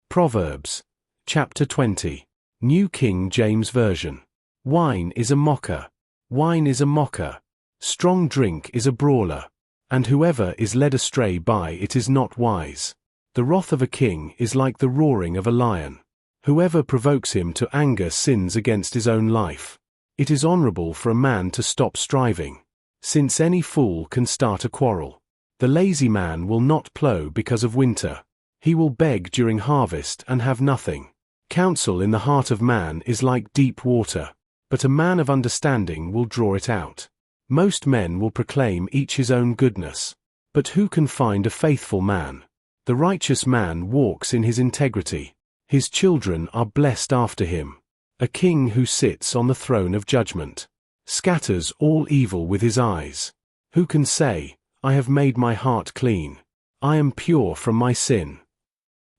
Proverbs, chapter 20, New King James Version. Wine is a mocker. Wine is a mocker. Strong drink is a brawler. And whoever is led astray by it is not wise. The wrath of a king is like the roaring of a lion. Whoever provokes him to anger sins against his own life. It is honorable for a man to stop striving, since any fool can start a quarrel. The lazy man will not plow because of winter. He will beg during harvest and have nothing. Counsel in the heart of man is like deep water, but a man of understanding will draw it out. Most men will proclaim each his own goodness, but who can find a faithful man? The righteous man walks in his integrity. His children are blessed after him. A king who sits on the throne of judgment scatters all evil with his eyes. Who can say, I have made my heart clean. I am pure from my sin.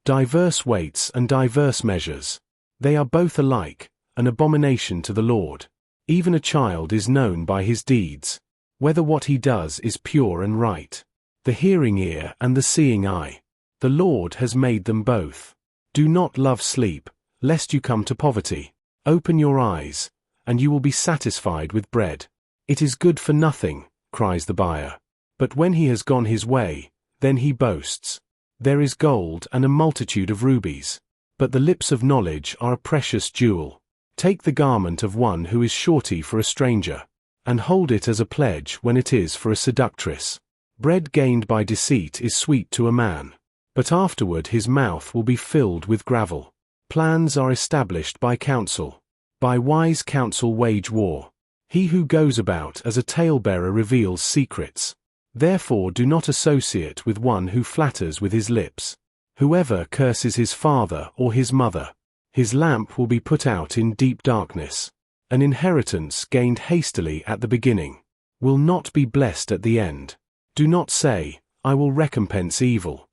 Diverse weights and diverse measures. They are both alike, an abomination to the Lord. Even a child is known by his deeds, whether what he does is pure and right. The hearing ear and the seeing eye. The Lord has made them both. Do not love sleep, lest you come to poverty. Open your eyes, and you will be satisfied with bread. It is good for nothing, cries the buyer. But when he has gone his way, then he boasts. There is gold and a multitude of rubies, but the lips of knowledge are a precious jewel. Take the garment of one who is surety for a stranger, and hold it as a pledge when it is for a seductress. Bread gained by deceit is sweet to a man, but afterward his mouth will be filled with gravel. Plans are established by counsel. By wise counsel wage war. He who goes about as a talebearer reveals secrets. Therefore do not associate with one who flatters with his lips. Whoever curses his father or his mother, his lamp will be put out in deep darkness. An inheritance gained hastily at the beginning will not be blessed at the end. Do not say, I will recompense evil.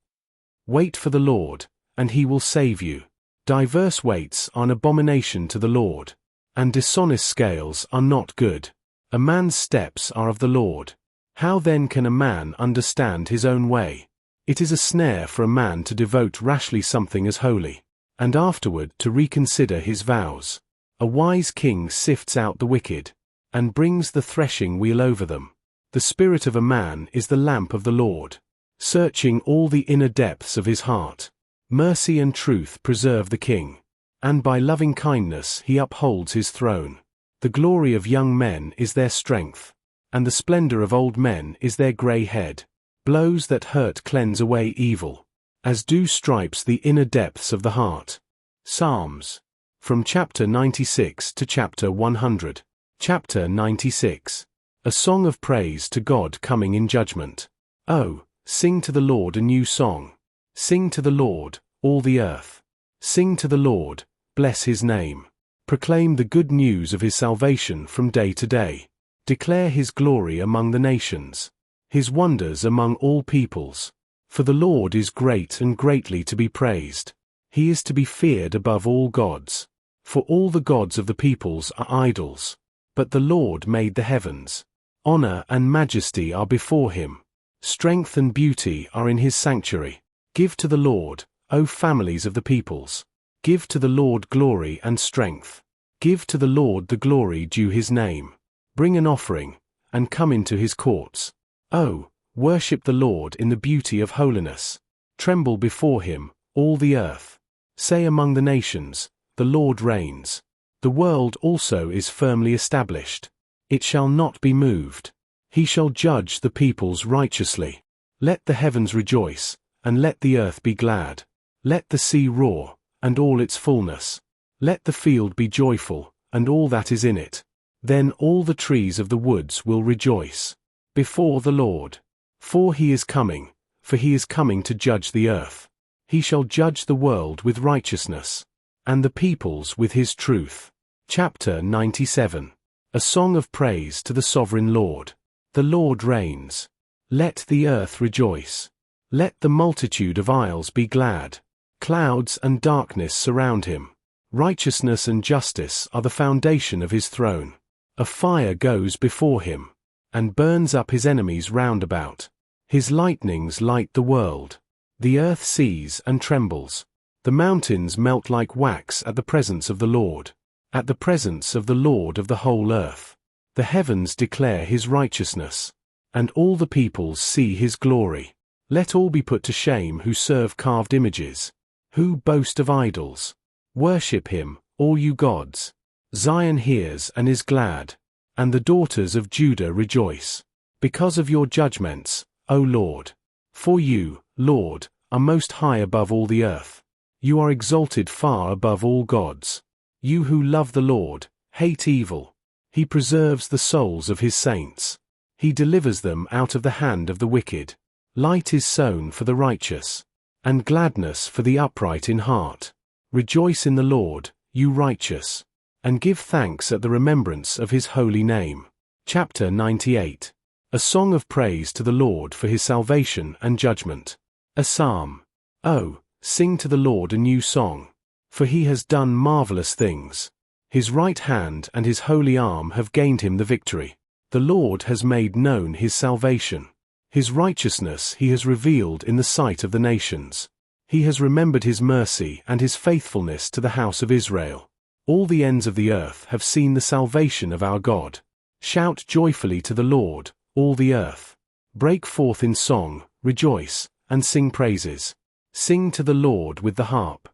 Wait for the Lord, and he will save you. Diverse weights are an abomination to the Lord, and dishonest scales are not good. A man's steps are of the Lord. How then can a man understand his own way? It is a snare for a man to devote rashly something as holy, and afterward to reconsider his vows. A wise king sifts out the wicked, and brings the threshing wheel over them. The spirit of a man is the lamp of the Lord, searching all the inner depths of his heart. Mercy and truth preserve the king, and by loving kindness he upholds his throne. The glory of young men is their strength, and the splendor of old men is their grey head. Blows that hurt cleanse away evil, as dew stripes the inner depths of the heart. Psalms. From chapter 96 to chapter 100. Chapter 96. A song of praise to God coming in judgment. Oh, sing to the Lord a new song. Sing to the Lord, all the earth. Sing to the Lord, bless his name. Proclaim the good news of his salvation from day to day. Declare his glory among the nations, his wonders among all peoples. For the Lord is great and greatly to be praised. He is to be feared above all gods. For all the gods of the peoples are idols, but the Lord made the heavens. Honor and majesty are before him. Strength and beauty are in his sanctuary. Give to the Lord, O families of the peoples. Give to the Lord glory and strength. Give to the Lord the glory due his name. Bring an offering, and come into his courts. Oh, worship the Lord in the beauty of holiness. Tremble before him, all the earth. Say among the nations, the Lord reigns. The world also is firmly established. It shall not be moved. He shall judge the peoples righteously. Let the heavens rejoice, and let the earth be glad. Let the sea roar, and all its fullness. Let the field be joyful, and all that is in it. Then all the trees of the woods will rejoice before the Lord. For he is coming to judge the earth. He shall judge the world with righteousness, and the peoples with his truth. Chapter 97. A song of praise to the sovereign Lord. The Lord reigns. Let the earth rejoice. Let the multitude of isles be glad. Clouds and darkness surround him. Righteousness and justice are the foundation of his throne. A fire goes before him, and burns up his enemies round about. His lightnings light the world. The earth sees and trembles. The mountains melt like wax at the presence of the Lord, at the presence of the Lord of the whole earth. The heavens declare his righteousness, and all the peoples see his glory. Let all be put to shame who serve carved images, who boast of idols. Worship him, all you gods. Zion hears and is glad, and the daughters of Judah rejoice, because of your judgments, O Lord. For you, Lord, are most high above all the earth. You are exalted far above all gods. You who love the Lord, hate evil. He preserves the souls of his saints. He delivers them out of the hand of the wicked. Light is sown for the righteous, and gladness for the upright in heart. Rejoice in the Lord, you righteous, and give thanks at the remembrance of his holy name. Chapter 98. A song of praise to the Lord for his salvation and judgment. A psalm. Oh, sing to the Lord a new song, for he has done marvelous things. His right hand and his holy arm have gained him the victory. The Lord has made known his salvation. His righteousness he has revealed in the sight of the nations. He has remembered his mercy and his faithfulness to the house of Israel. All the ends of the earth have seen the salvation of our God. Shout joyfully to the Lord, all the earth. Break forth in song, rejoice, and sing praises. Sing to the Lord with the harp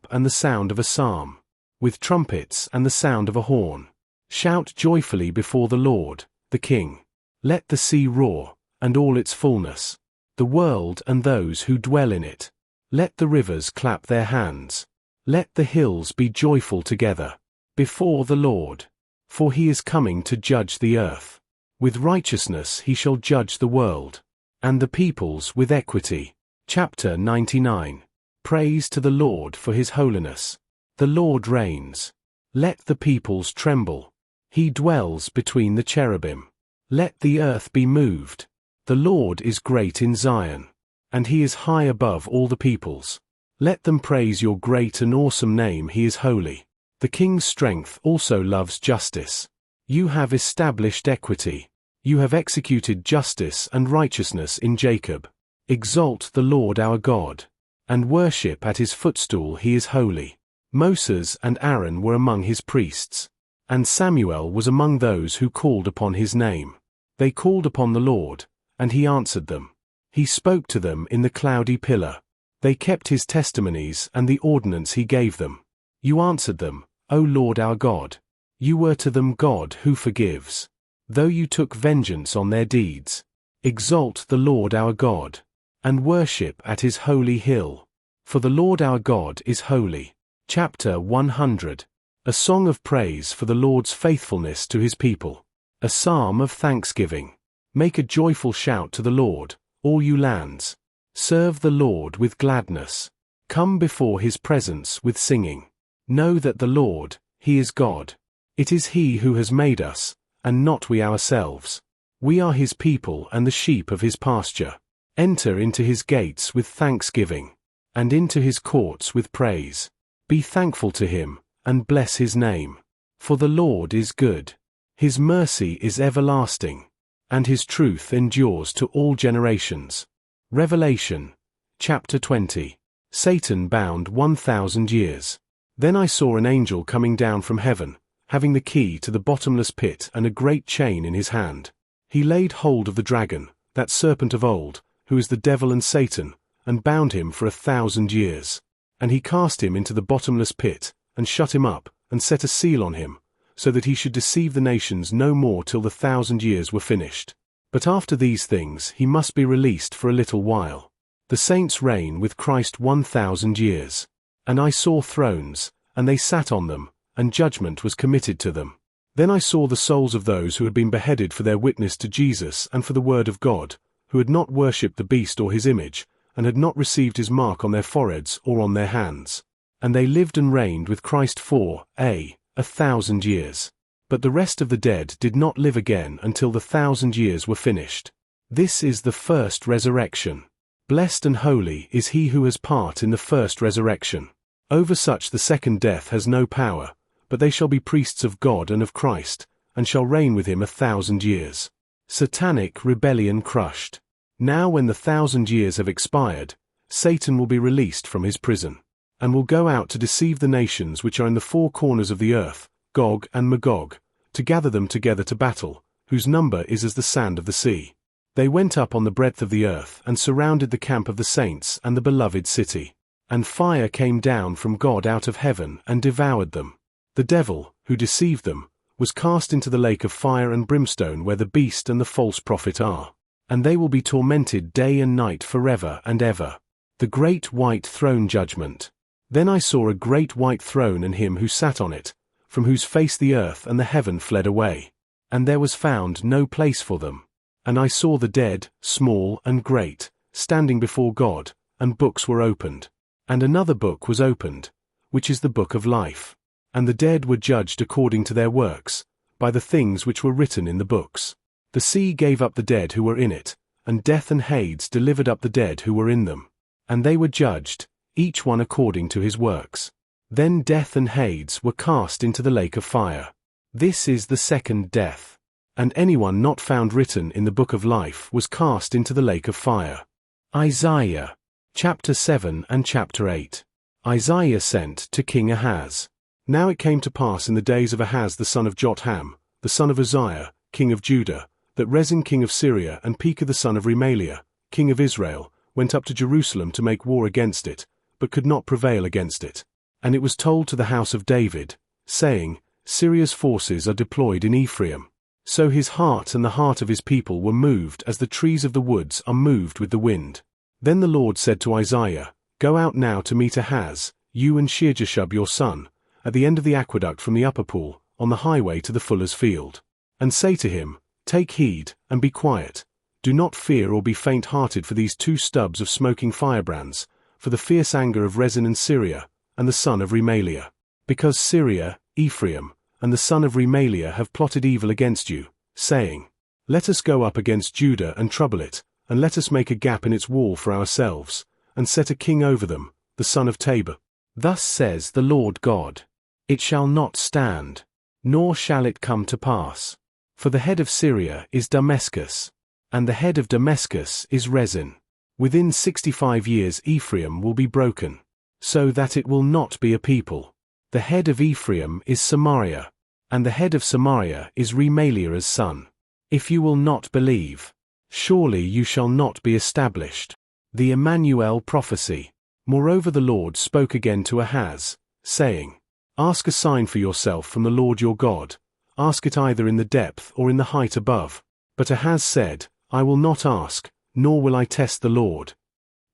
and the sound of a psalm, with trumpets and the sound of a horn. Shout joyfully before the Lord, the King. Let the sea roar, and all its fullness, the world and those who dwell in it. Let the rivers clap their hands. Let the hills be joyful together before the Lord, for he is coming to judge the earth. With righteousness he shall judge the world, and the peoples with equity. Chapter 99. Praise to the Lord for his holiness. The Lord reigns. Let the peoples tremble. He dwells between the cherubim. Let the earth be moved. The Lord is great in Zion, and he is high above all the peoples. Let them praise your great and awesome name, he is holy. The king's strength also loves justice. You have established equity. You have executed justice and righteousness in Jacob. Exalt the Lord our God, and worship at his footstool, he is holy. Moses and Aaron were among his priests, and Samuel was among those who called upon his name. They called upon the Lord, and he answered them. He spoke to them in the cloudy pillar. They kept his testimonies and the ordinance he gave them. You answered them, O Lord our God. You were to them God who forgives, though you took vengeance on their deeds. Exalt the Lord our God, and worship at his holy hill. For the Lord our God is holy. Chapter 100. A song of praise for the Lord's faithfulness to his people. A psalm of thanksgiving. Make a joyful shout to the Lord, all you lands. Serve the Lord with gladness. Come before his presence with singing. Know that the Lord, he is God. It is he who has made us, and not we ourselves. We are his people and the sheep of his pasture. Enter into his gates with thanksgiving, and into his courts with praise. Be thankful to him, and bless his name. For the Lord is good. His mercy is everlasting, and his truth endures to all generations. Revelation. Chapter 20. Satan bound 1,000 years. Then I saw an angel coming down from heaven, having the key to the bottomless pit and a great chain in his hand. He laid hold of the dragon, that serpent of old, who is the devil and Satan, and bound him for 1,000 years. And he cast him into the bottomless pit, and shut him up, and set a seal on him, so that he should deceive the nations no more till the 1,000 years were finished. But after these things he must be released for a little while. The saints reign with Christ 1,000 years. And I saw thrones, and they sat on them, and judgment was committed to them. Then I saw the souls of those who had been beheaded for their witness to Jesus and for the word of God, who had not worshipped the beast or his image, and had not received his mark on their foreheads or on their hands. And they lived and reigned with Christ for 1,000 years. But the rest of the dead did not live again until the 1,000 years were finished. This is the first resurrection. Blessed and holy is he who has part in the first resurrection. Over such the second death has no power, but they shall be priests of God and of Christ, and shall reign with him 1,000 years. Satanic rebellion crushed. Now when the 1,000 years have expired, Satan will be released from his prison. and will go out to deceive the nations which are in the four corners of the earth, Gog and Magog, to gather them together to battle, whose number is as the sand of the sea. They went up on the breadth of the earth and surrounded the camp of the saints and the beloved city. And fire came down from God out of heaven and devoured them. The devil, who deceived them, was cast into the lake of fire and brimstone where the beast and the false prophet are. And they will be tormented day and night forever and ever. The great white throne judgment. Then I saw a great white throne and him who sat on it, from whose face the earth and the heaven fled away. And there was found no place for them. And I saw the dead, small and great, standing before God, and books were opened. And another book was opened, which is the book of life. And the dead were judged according to their works, by the things which were written in the books. The sea gave up the dead who were in it, and death and Hades delivered up the dead who were in them. And they were judged, each one according to his works. Then death and Hades were cast into the lake of fire. This is the second death. And anyone not found written in the book of life was cast into the lake of fire. Isaiah. Chapter 7 and Chapter 8. Isaiah sent to King Ahaz. Now it came to pass in the days of Ahaz the son of Jotham, the son of Uzziah, king of Judah, that Rezin king of Syria and Pekah the son of Remaliah, king of Israel, went up to Jerusalem to make war against it, but could not prevail against it. And it was told to the house of David, saying, Syria's forces are deployed in Ephraim. So his heart and the heart of his people were moved as the trees of the woods are moved with the wind. Then the Lord said to Isaiah, Go out now to meet Ahaz, you and Shear-Jashub your son, at the end of the aqueduct from the upper pool, on the highway to the fuller's field. And say to him, Take heed, and be quiet. Do not fear or be faint-hearted for these two stubs of smoking firebrands, for the fierce anger of Rezin and Syria, and the son of Remaliah. Because Syria, Ephraim, and the son of Remaliah have plotted evil against you, saying, Let us go up against Judah and trouble it, and let us make a gap in its wall for ourselves, and set a king over them, the son of Tabor. Thus says the Lord God, It shall not stand, nor shall it come to pass. For the head of Syria is Damascus, and the head of Damascus is Rezin. Within 65 years Ephraim will be broken, so that it will not be a people. The head of Ephraim is Samaria, and the head of Samaria is Remaliah's son. If you will not believe, surely you shall not be established. The Emmanuel prophecy. Moreover the Lord spoke again to Ahaz, saying, Ask a sign for yourself from the Lord your God. Ask it either in the depth or in the height above. But Ahaz said, I will not ask, nor will I test the Lord.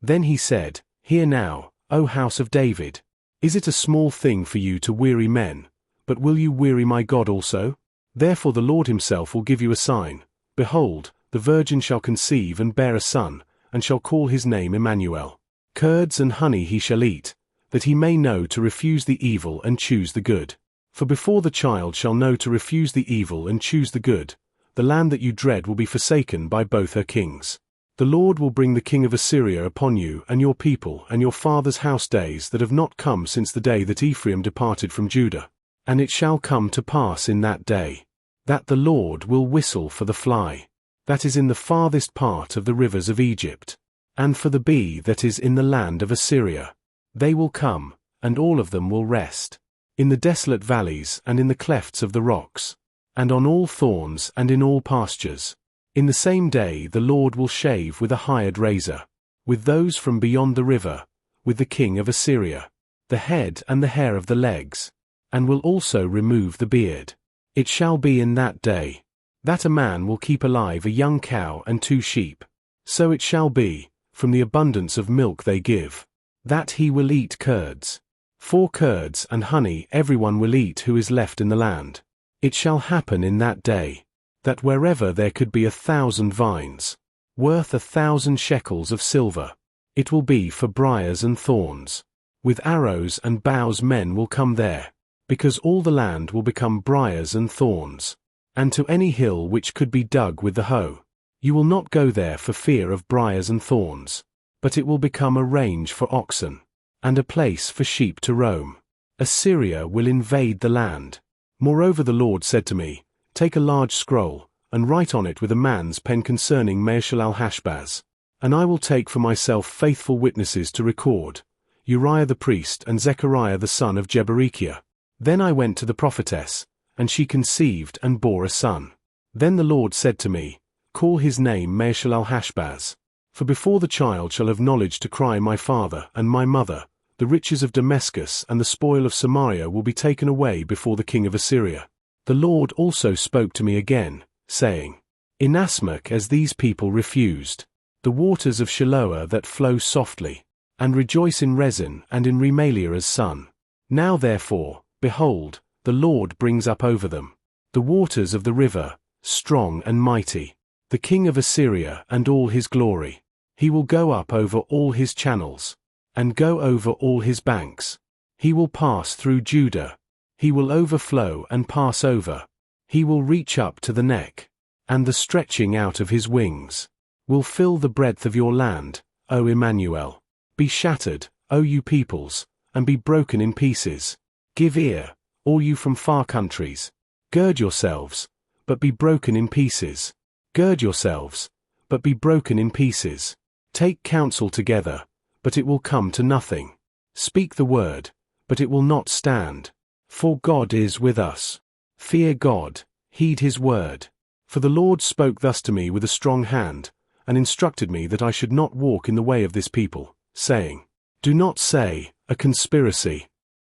Then he said, Hear now, O house of David. Is it a small thing for you to weary men? But will you weary my God also? Therefore the Lord himself will give you a sign. Behold, the virgin shall conceive and bear a son, and shall call his name Emmanuel. Curds and honey he shall eat, that he may know to refuse the evil and choose the good. For before the child shall know to refuse the evil and choose the good, the land that you dread will be forsaken by both her kings. The Lord will bring the king of Assyria upon you and your people and your father's house days that have not come since the day that Ephraim departed from Judah. And it shall come to pass in that day, that the Lord will whistle for the fly, that is in the farthest part of the rivers of Egypt, and for the bee that is in the land of Assyria. They will come, and all of them will rest, in the desolate valleys and in the clefts of the rocks, and on all thorns and in all pastures. In the same day the Lord will shave with a hired razor, with those from beyond the river, with the king of Assyria, the head and the hair of the legs, and will also remove the beard. It shall be in that day, that a man will keep alive a young cow and 2 sheep. So it shall be, from the abundance of milk they give, that he will eat curds. 4 curds and honey everyone will eat who is left in the land. It shall happen in that day, that wherever there could be 1,000 vines, worth 1,000 shekels of silver, it will be for briars and thorns. With arrows and bows men will come there, because all the land will become briars and thorns. And to any hill which could be dug with the hoe, you will not go there for fear of briars and thorns, but it will become a range for oxen, and a place for sheep to roam. Assyria will invade the land. Moreover the Lord said to me, Take a large scroll, and write on it with a man's pen concerning Maashal-al-Hashbaz. And I will take for myself faithful witnesses to record. Uriah the priest and Zechariah the son of Jeberechiah. Then I went to the prophetess, and she conceived and bore a son. Then the Lord said to me, Call his name Maher-shalal-hash-baz. For before the child shall have knowledge to cry my father and my mother, the riches of Damascus and the spoil of Samaria will be taken away before the king of Assyria. The Lord also spoke to me again, saying, Inasmuch as these people refused the waters of Shiloah that flow softly, and rejoice in Rezin and in Remaliah's son. Now therefore, behold, the Lord brings up over them the waters of the river, strong and mighty, the king of Assyria and all his glory. He will go up over all his channels, and go over all his banks. He will pass through Judah. He will overflow and pass over. He will reach up to the neck, and the stretching out of his wings will fill the breadth of your land, O Emmanuel. Be shattered, O you peoples, and be broken in pieces. Give ear, all you from far countries. Gird yourselves, but be broken in pieces. Gird yourselves, but be broken in pieces. Take counsel together, but it will come to nothing. Speak the word, but it will not stand. For God is with us. Fear God, heed his word. For the Lord spoke thus to me with a strong hand, and instructed me that I should not walk in the way of this people, saying, Do not say, a conspiracy,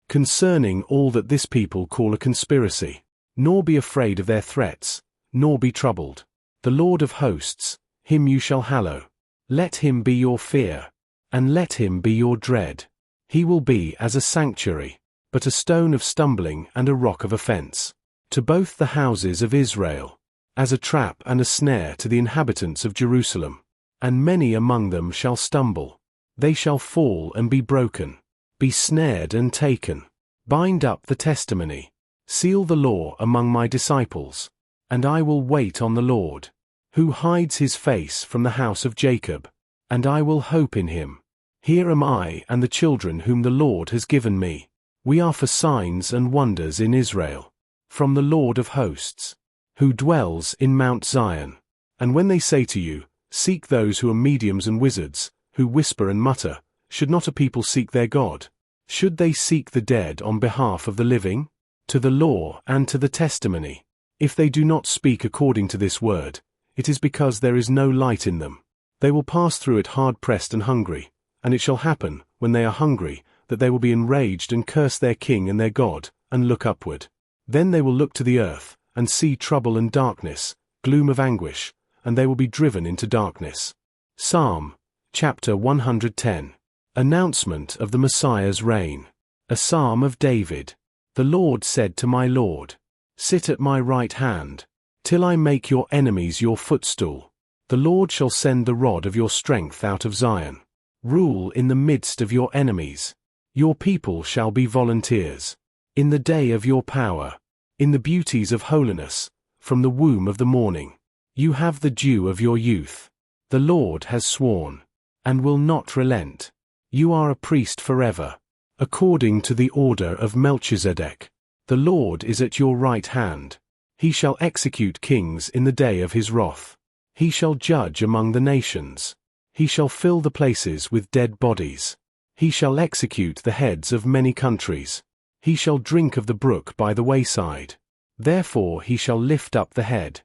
concerning all that this people call a conspiracy, nor be afraid of their threats, nor be troubled. The Lord of hosts, him you shall hallow. Let him be your fear, and let him be your dread. He will be as a sanctuary, but a stone of stumbling and a rock of offense, to both the houses of Israel, as a trap and a snare to the inhabitants of Jerusalem. And many among them shall stumble. They shall fall and be broken, be snared and taken. Bind up the testimony, seal the law among my disciples, and I will wait on the Lord, who hides his face from the house of Jacob, and I will hope in him. Here am I and the children whom the Lord has given me. We are for signs and wonders in Israel, from the Lord of hosts, who dwells in Mount Zion. And when they say to you, Seek those who are mediums and wizards, who whisper and mutter, should not a people seek their God? Should they seek the dead on behalf of the living? To the law and to the testimony. If they do not speak according to this word, it is because there is no light in them. They will pass through it hard-pressed and hungry, and it shall happen, when they are hungry, that they will be enraged and curse their king and their God, and look upward. Then they will look to the earth, and see trouble and darkness, gloom of anguish, and they will be driven into darkness. Psalm, chapter 110. Announcement of the Messiah's reign. A psalm of David. The Lord said to my Lord, Sit at my right hand, till I make your enemies your footstool. The Lord shall send the rod of your strength out of Zion. Rule in the midst of your enemies. Your people shall be volunteers. In the day of your power, in the beauties of holiness, from the womb of the morning, you have the dew of your youth. The Lord has sworn, and will not relent. You are a priest forever, according to the order of Melchizedek. The Lord is at your right hand. He shall execute kings in the day of his wrath. He shall judge among the nations. He shall fill the places with dead bodies. He shall execute the heads of many countries. He shall drink of the brook by the wayside. Therefore he shall lift up the head.